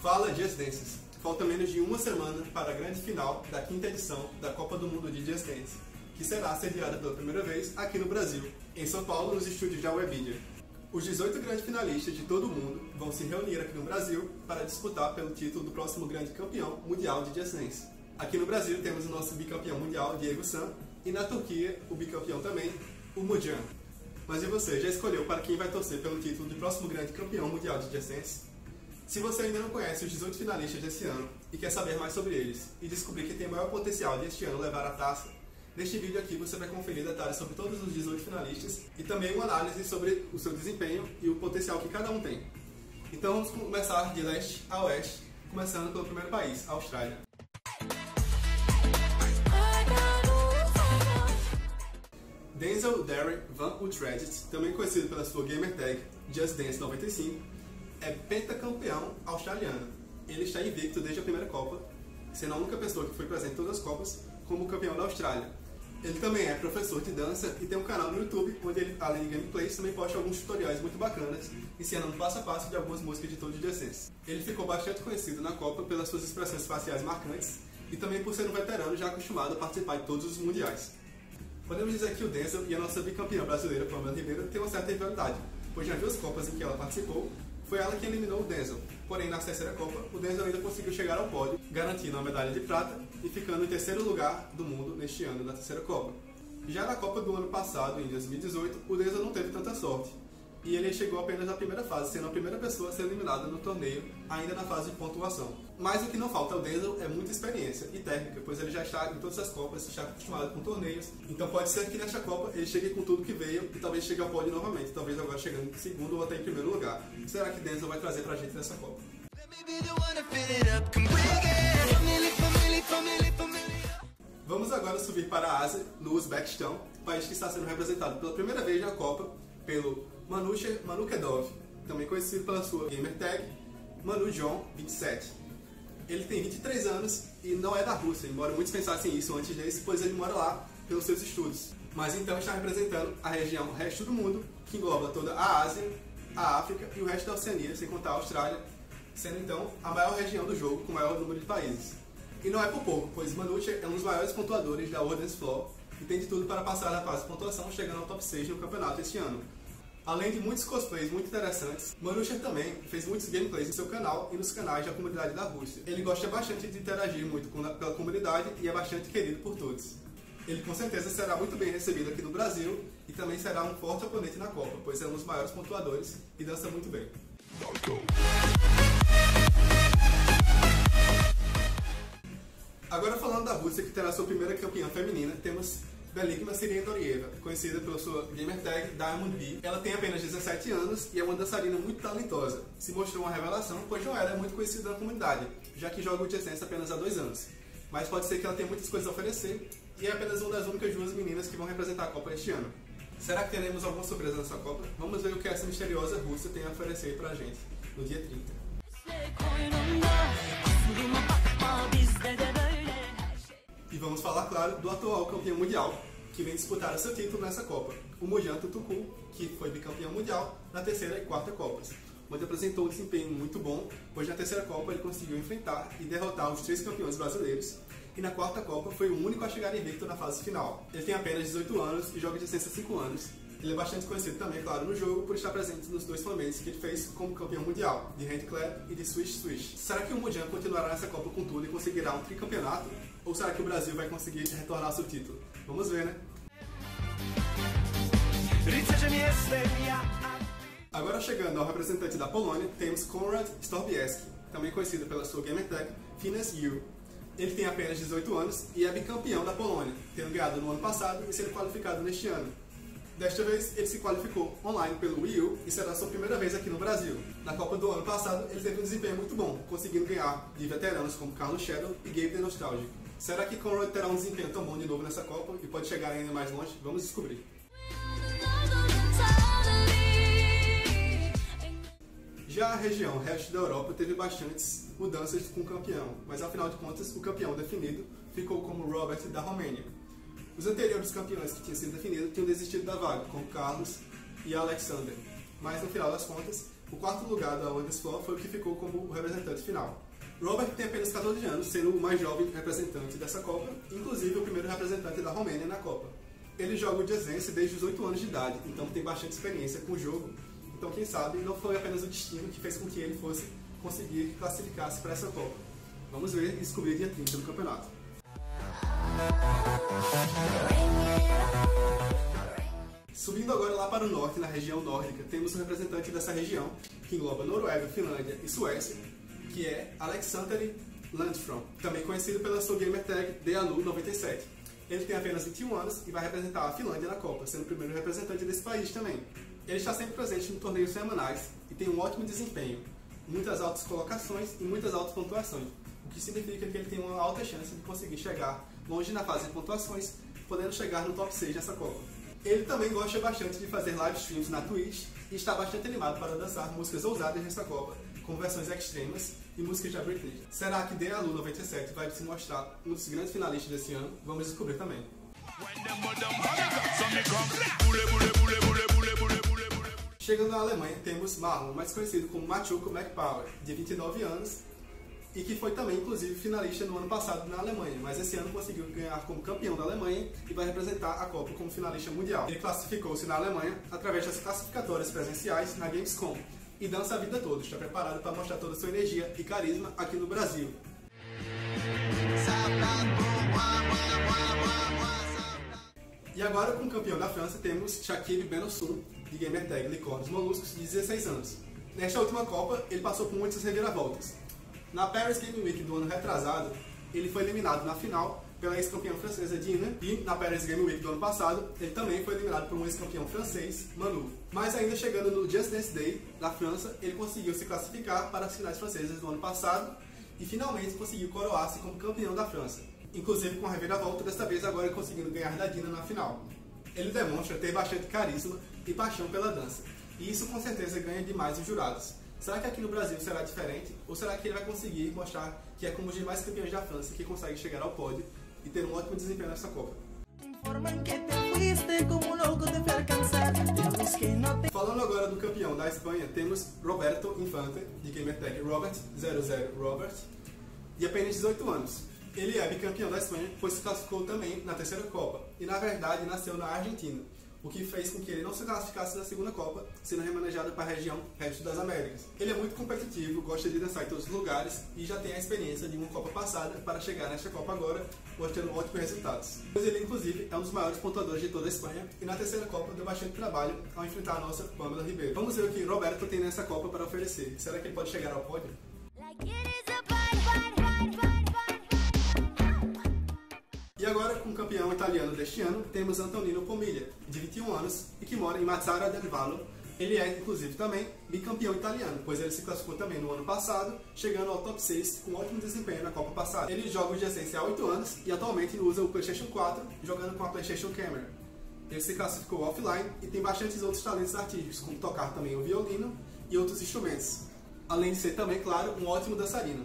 Fala Just Dances! Falta menos de uma semana para a grande final da 5ª edição da Copa do Mundo de Just Dance, que será sediada pela primeira vez aqui no Brasil, em São Paulo, nos estúdios da Webedia. Os 18 grandes finalistas de todo o mundo vão se reunir aqui no Brasil para disputar pelo título do próximo grande campeão mundial de Just Dance. Aqui no Brasil temos o nosso bicampeão mundial, Diego San, e na Turquia, o bicampeão também, o Mujan. Mas e você, já escolheu para quem vai torcer pelo título de próximo grande campeão mundial de Just Dance? Se você ainda não conhece os 18 finalistas desse ano e quer saber mais sobre eles e descobrir que tem maior potencial de este ano levar a taça, neste vídeo aqui você vai conferir detalhes sobre todos os 18 finalistas e também uma análise sobre o seu desempenho e o potencial que cada um tem. Então vamos começar de leste a oeste, começando pelo primeiro país, a Austrália. Denzel Derry Van Utrecht, também conhecido pela sua gamertag Just Dance 95, é pentacampeão australiano. Ele está invicto desde a primeira Copa, sendo a única pessoa que foi presente em todas as Copas como campeão da Austrália. Ele também é professor de dança e tem um canal no YouTube onde ele, além de gameplays, também posta alguns tutoriais muito bacanas, ensinando passo a passo de algumas músicas de todo o Just Dance. Ele ficou bastante conhecido na Copa pelas suas expressões faciais marcantes e também por ser um veterano já acostumado a participar de todos os mundiais. Podemos dizer que o Denzel e a nossa bicampeã brasileira, Pamela Ribeiro, têm uma certa rivalidade, pois nas 2 Copas em que ela participou, foi ela que eliminou o Denzel. Porém, na 3ª Copa, o Denzel ainda conseguiu chegar ao pódio, garantindo uma medalha de prata e ficando em 3º lugar do mundo neste ano na 3ª Copa. Já na Copa do ano passado, em 2018, o Denzel não teve tanta sorte, e ele chegou apenas na primeira fase, sendo a primeira pessoa a ser eliminada no torneio, ainda na fase de pontuação. Mas o que não falta ao Denzel é muita experiência e técnica, pois ele já está em todas as Copas, está acostumado com torneios, então pode ser que nesta Copa ele chegue com tudo que veio e talvez chegue ao pódio novamente, talvez agora chegando em 2º ou até em 1º lugar. O que será que Denzel vai trazer pra gente nessa Copa? Vamos agora subir para a Ásia, no Uzbequistão, país que está sendo representado pela primeira vez na Copa pelo Manusher Manukedov, também conhecido pela sua gamertag ManuJon27. Ele tem 23 anos e não é da Rússia, embora muitos pensassem isso antes desse, pois ele mora lá pelos seus estudos. Mas então está representando a região resto do mundo, que engloba toda a Ásia, a África e o resto da Oceania, sem contar a Austrália, sendo então a maior região do jogo com o maior número de países. E não é por pouco, pois Manusher é um dos maiores pontuadores da World Dance Floor e tem de tudo para passar na fase de pontuação, chegando ao top 6 no campeonato este ano. Além de muitos cosplays muito interessantes, Manusher também fez muitos gameplays no seu canal e nos canais da comunidade da Rússia. Ele gosta bastante de interagir muito pela comunidade e é bastante querido por todos. Ele com certeza será muito bem recebido aqui no Brasil e também será um forte oponente na Copa, pois é um dos maiores pontuadores e dança muito bem. Agora falando da Rússia, que terá sua primeira campeã feminina, temos Beligma Siriendorieva, conhecida pela sua gamertag Diamond B. Ela tem apenas 17 anos e é uma dançarina muito talentosa. Se mostrou uma revelação, pois não era muito conhecida na comunidade, já que joga o Just Dance apenas há 2 anos. Mas pode ser que ela tenha muitas coisas a oferecer e é apenas uma das únicas 2 meninas que vão representar a Copa este ano. Será que teremos alguma surpresa nessa Copa? Vamos ver o que essa misteriosa russa tem a oferecer pra gente no dia 30. E vamos falar, claro, do atual campeão mundial, que vem disputar o seu título nessa Copa, o Mujan Tutukul, que foi bicampeão mundial na 3ª e 4ª Copas, onde apresentou um desempenho muito bom, pois na 3ª Copa ele conseguiu enfrentar e derrotar os 3 campeões brasileiros, e na 4ª Copa foi o único a chegar invicto na fase final. Ele tem apenas 18 anos e joga de licença há 5 anos. Ele é bastante conhecido também, claro, no jogo, por estar presente nos 2 flamencos que ele fez como campeão mundial, de handclap e de swish swish. Será que o Mujan continuará nessa Copa com tudo e conseguirá um tricampeonato? Ou será que o Brasil vai conseguir retornar ao seu título? Vamos ver, né? Agora chegando ao representante da Polônia, temos Konrad Storbieski, também conhecido pela sua gamertag Finesse You. Ele tem apenas 18 anos e é bicampeão da Polônia, tendo ganhado no ano passado e sendo qualificado neste ano. Desta vez, ele se qualificou online pelo Wii U e será sua primeira vez aqui no Brasil. Na Copa do ano passado, ele teve um desempenho muito bom, conseguindo ganhar de veteranos como Carlos Shadow e Gabe the Nostalgic. Será que Konrad terá um desempenho tão bom de novo nessa Copa e pode chegar ainda mais longe? Vamos descobrir. Já a região resto da Europa teve bastantes mudanças com o campeão, mas afinal de contas, o campeão definido ficou como Robert da Romênia. Os anteriores campeões que tinham sido definidos tinham desistido da vaga, como Carlos e Alexander. Mas no final das contas, O quarto lugar da Wonders Floor foi o que ficou como o representante final. Robert tem apenas 14 anos, sendo o mais jovem representante dessa Copa, inclusive o primeiro representante da Romênia na Copa. Ele joga o Just Dance desde os 8 anos de idade, então tem bastante experiência com o jogo. Então, quem sabe, não foi apenas o destino que fez com que ele fosse conseguir classificar-se para essa Copa. Vamos ver e descobrir dia 30 no campeonato. Subindo agora lá para o norte, na região nórdica, temos um representante dessa região, que engloba Noruega, Finlândia e Suécia, que é Alexander Landström, também conhecido pela sua gamertag DALU97. Ele tem apenas 21 anos e vai representar a Finlândia na Copa, sendo o primeiro representante desse país também. Ele está sempre presente em torneios semanais e tem um ótimo desempenho, muitas altas colocações e muitas altas pontuações, o que significa que ele tem uma alta chance de conseguir chegar longe na fase de pontuações, podendo chegar no top 6 nessa Copa. Ele também gosta bastante de fazer live streams na Twitch e está bastante animado para dançar músicas ousadas nessa Copa, com versões extremas e músicas de Britney. Será que DALU97 vai se mostrar um dos grandes finalistas desse ano? Vamos descobrir também. Chegando na Alemanha, temos Marlon, mais conhecido como Machuco McPower, de 29 anos, e que foi também, inclusive, finalista no ano passado na Alemanha, mas esse ano conseguiu ganhar como campeão da Alemanha e vai representar a Copa como finalista mundial. Ele classificou-se na Alemanha através das classificatórias presenciais na Gamescom e dança a vida toda, está preparado para mostrar toda a sua energia e carisma aqui no Brasil. E agora, com o campeão da França, temos Shakib Bennossoum, de gamertag Licórnios Moluscos, de 16 anos. Nesta última Copa, ele passou por muitas reviravoltas. Na Paris Game Week do ano retrasado, ele foi eliminado na final pela ex-campeã francesa Dina, e na Paris Game Week do ano passado, ele também foi eliminado por um ex-campeão francês, Manu. Mas ainda chegando no Just Dance Day da França, ele conseguiu se classificar para as finais francesas do ano passado e finalmente conseguiu coroar-se como campeão da França. Inclusive com a reviravolta, desta vez agora conseguindo ganhar da Dina na final. Ele demonstra ter bastante carisma e paixão pela dança, e isso com certeza ganha demais os jurados. Será que aqui no Brasil será diferente? Ou será que ele vai conseguir mostrar que é como os demais campeões da França que consegue chegar ao pódio e ter um ótimo desempenho nessa Copa? Falando agora do campeão da Espanha, temos Roberto Infante, de gamertag Robert00Robert, de apenas 18 anos. Ele é bicampeão da Espanha, pois se classificou também na terceira Copa, e na verdade nasceu na Argentina, o que fez com que ele não se classificasse na segunda Copa, sendo remanejado para a região resto das Américas. Ele é muito competitivo, gosta de dançar em todos os lugares e já tem a experiência de uma Copa passada para chegar nesta Copa agora, mostrando ótimos resultados. Pois ele, inclusive, é um dos maiores pontuadores de toda a Espanha e na terceira Copa deu bastante trabalho ao enfrentar a nossa Pamela Ribeiro. Vamos ver o que Roberto tem nessa Copa para oferecer. Será que ele pode chegar ao pódio? E agora, com o campeão italiano deste ano, temos Antonino Pomiglia, de 21 anos e que mora em Mazara del Vallo. Ele é, inclusive, também bicampeão italiano, pois ele se classificou também no ano passado, chegando ao top 6 com ótimo desempenho na Copa passada. Ele joga o Just Dance há 8 anos e atualmente usa o PlayStation 4, jogando com a PlayStation Camera. Ele se classificou offline e tem bastantes outros talentos artísticos, como tocar também o violino e outros instrumentos, além de ser também, claro, um ótimo dançarino.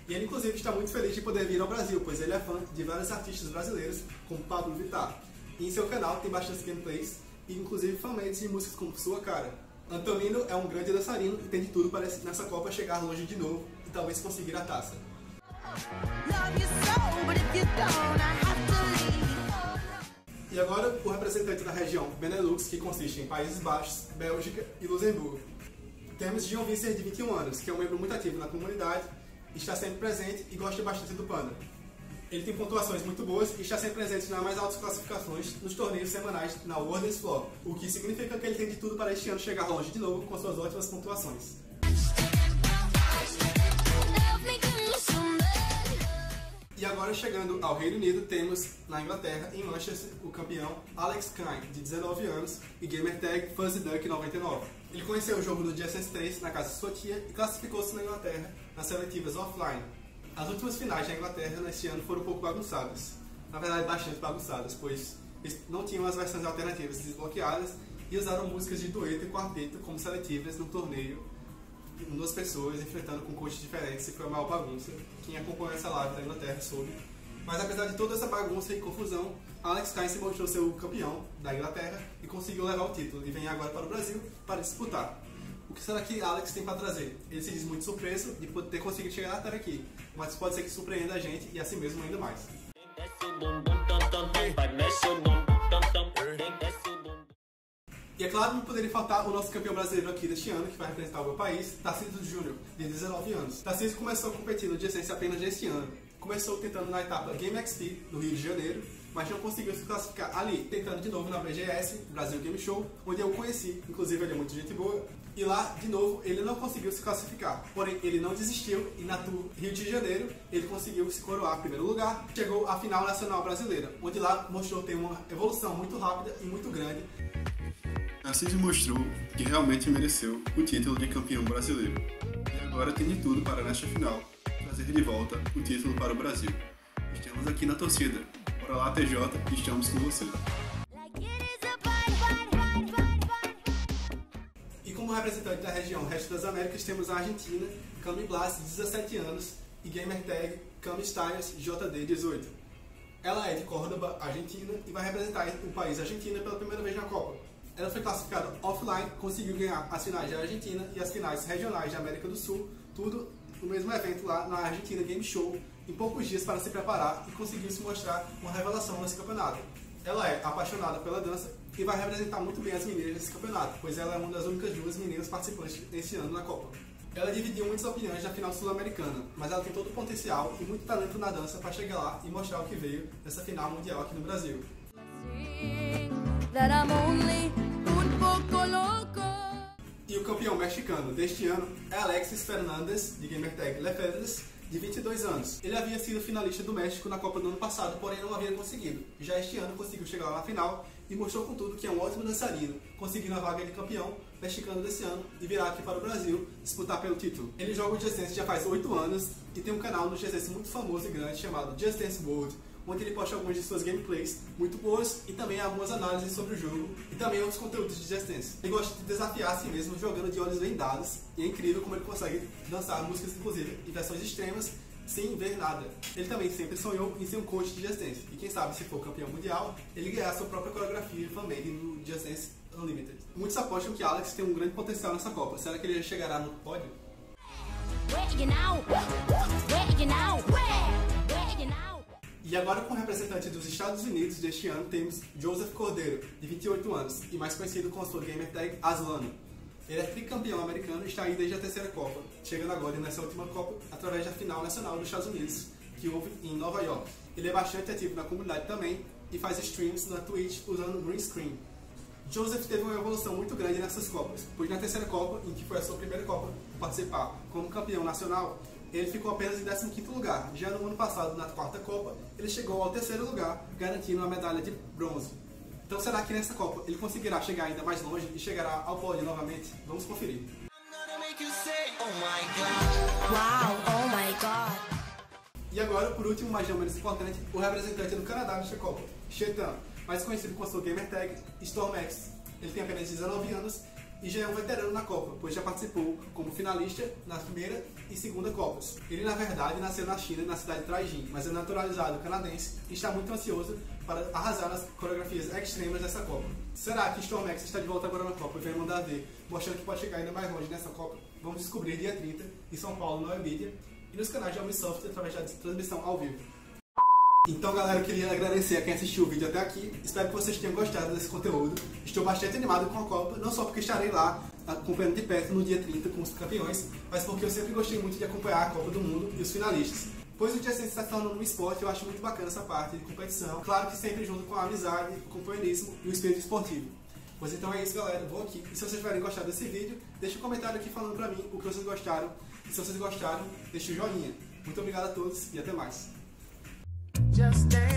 E ele, inclusive, está muito feliz de poder vir ao Brasil, pois ele é fã de vários artistas brasileiros, como Pablo Vittar. E em seu canal tem bastantes gameplays e, inclusive, fanmates de músicas como Sua Cara. Antonino é um grande dançarino e tem de tudo para nessa Copa chegar longe de novo e talvez conseguir a taça. E agora, o representante da região Benelux, que consiste em Países Baixos, Bélgica e Luxemburgo. Temos John Visser, de 21 anos, que é um membro muito ativo na comunidade, está sempre presente e gosta bastante do Panda. Ele tem pontuações muito boas e está sempre presente nas mais altas classificações nos torneios semanais na Wonders Floor, o que significa que ele tem de tudo para este ano chegar longe de novo com suas ótimas pontuações. E agora, chegando ao Reino Unido, temos na Inglaterra, em Manchester, o campeão Alex Kine, de 19 anos e gamertag FuzzyDuck99. Ele conheceu o jogo do Just Dance 3 na casa de sua tia e classificou-se na Inglaterra nas seletivas offline. As últimas finais da Inglaterra neste ano foram um pouco bagunçadas. Na verdade, bastante bagunçadas, pois eles não tinham as versões alternativas desbloqueadas e usaram músicas de dueto e quarteto como seletivas no torneio, com 2 pessoas enfrentando com coaches diferentes, e foi uma maior bagunça. Quem acompanhou essa live da Inglaterra soube. Mas apesar de toda essa bagunça e confusão, Alex Kine se mostrou ser o campeão da Inglaterra e conseguiu levar o título, e vem agora para o Brasil para disputar. O que será que Alex tem para trazer? Ele se diz muito surpreso de ter conseguido chegar até aqui, mas pode ser que surpreenda a gente e assim mesmo ainda mais. E é claro, não poderia faltar o nosso campeão brasileiro aqui deste ano, que vai representar o meu país, Tarcísio Júnior, de 19 anos. Tarcísio começou a competir no Just Dance apenas este ano. Começou tentando na etapa Game XP, no Rio de Janeiro, mas não conseguiu se classificar ali, tentando de novo na BGS, Brasil Game Show, onde eu o conheci, inclusive ele é muito gente boa, e lá, de novo, ele não conseguiu se classificar. Porém, ele não desistiu e na Tour Rio de Janeiro, ele conseguiu se coroar em primeiro lugar, chegou à final nacional brasileira, onde lá mostrou ter uma evolução muito rápida e muito grande. Tarcísio mostrou que realmente mereceu o título de campeão brasileiro. E agora tem de tudo para nesta final trazer de volta o título para o Brasil. Estamos aqui na torcida. Bora lá, TJ, estamos com você. E como representante da região Resto das Américas, temos a Argentina, Cami Blas, 17 anos, e gamertag Cami Styles JD 18. Ela é de Córdoba, Argentina, e vai representar o país Argentina pela primeira vez na Copa. Ela foi classificada offline, conseguiu ganhar as finais da Argentina e as finais regionais da América do Sul, tudo no mesmo evento lá na Argentina Game Show, em poucos dias para se preparar e conseguiu se mostrar uma revelação nesse campeonato. Ela é apaixonada pela dança e vai representar muito bem as meninas nesse campeonato, pois ela é uma das únicas duas meninas participantes desse ano na Copa. Ela dividiu muitas opiniões na final sul-americana, mas ela tem todo o potencial e muito talento na dança para chegar lá e mostrar o que veio nessa final mundial aqui no Brasil. E o campeão mexicano deste ano é Alexis Fernandez, de gamertag Lefebvres, de 22 anos. Ele havia sido finalista do México na Copa do ano passado, porém não havia conseguido. Já este ano conseguiu chegar lá na final e mostrou com tudo que é um ótimo dançarino, conseguindo a vaga de campeão mexicano desse ano e virá aqui para o Brasil disputar pelo título. Ele joga o Just Dance já faz 8 anos e tem um canal no Just Dance muito famoso e grande chamado Just Dance World, onde ele posta algumas de suas gameplays muito boas e também algumas análises sobre o jogo e também outros conteúdos de Just Dance. Ele gosta de desafiar a si mesmo jogando de olhos vendados e é incrível como ele consegue dançar músicas, inclusive, em versões extremas, sem ver nada. Ele também sempre sonhou em ser um coach de Just Dance e quem sabe, se for campeão mundial, ele ganhar sua própria coreografia e fanmade no Just Dance Unlimited. Muitos apostam que Alex tem um grande potencial nessa Copa. Será que ele chegará no pódio? E agora, com o representante dos Estados Unidos deste ano, temos Joseph Cordeiro, de 28 anos, e mais conhecido com a sua gamertag Aslano. Ele é tricampeão americano e está aí desde a terceira Copa, chegando agora nessa última Copa através da final nacional dos Estados Unidos, que houve em Nova York. Ele é bastante ativo na comunidade também e faz streams na Twitch usando green screen. Joseph teve uma evolução muito grande nessas Copas, pois na terceira Copa, em que foi a sua primeira Copa por participar como campeão nacional, ele ficou apenas em 15º lugar. Já no ano passado, na quarta Copa, ele chegou ao terceiro lugar, garantindo uma medalha de bronze. Então será que nessa Copa ele conseguirá chegar ainda mais longe e chegará ao pódio novamente? Vamos conferir. E agora, por último, mas não menos importante, o representante do Canadá nesta Copa, Chetan, mais conhecido com a sua gamertag StormX. Ele tem apenas 19 anos e já é um veterano na Copa, pois já participou como finalista nas primeira e segunda Copas. Ele, na verdade, nasceu na China, na cidade de Traijin, mas é naturalizado canadense e está muito ansioso para arrasar nas coreografias extremas dessa Copa. Será que StormX está de volta agora na Copa e vai mandar ver, mostrando que pode chegar ainda mais longe nessa Copa? Vamos descobrir dia 30, em São Paulo, no Webedia, e nos canais da Ubisoft através da transmissão ao vivo. Então, galera, eu queria agradecer a quem assistiu o vídeo até aqui. Espero que vocês tenham gostado desse conteúdo. Estou bastante animado com a Copa, não só porque estarei lá acompanhando de perto no dia 30 com os campeões, mas porque eu sempre gostei muito de acompanhar a Copa do Mundo e os finalistas. Pois o Just Dance está se tornando um esporte, eu acho muito bacana essa parte de competição. Claro que sempre junto com a amizade, o companheirismo e o espírito esportivo. Pois então é isso, galera, eu vou aqui. E se vocês tiverem gostado desse vídeo, deixa um comentário aqui falando pra mim o que vocês gostaram. E se vocês gostaram, deixa o joinha. Muito obrigado a todos e até mais. Just dance.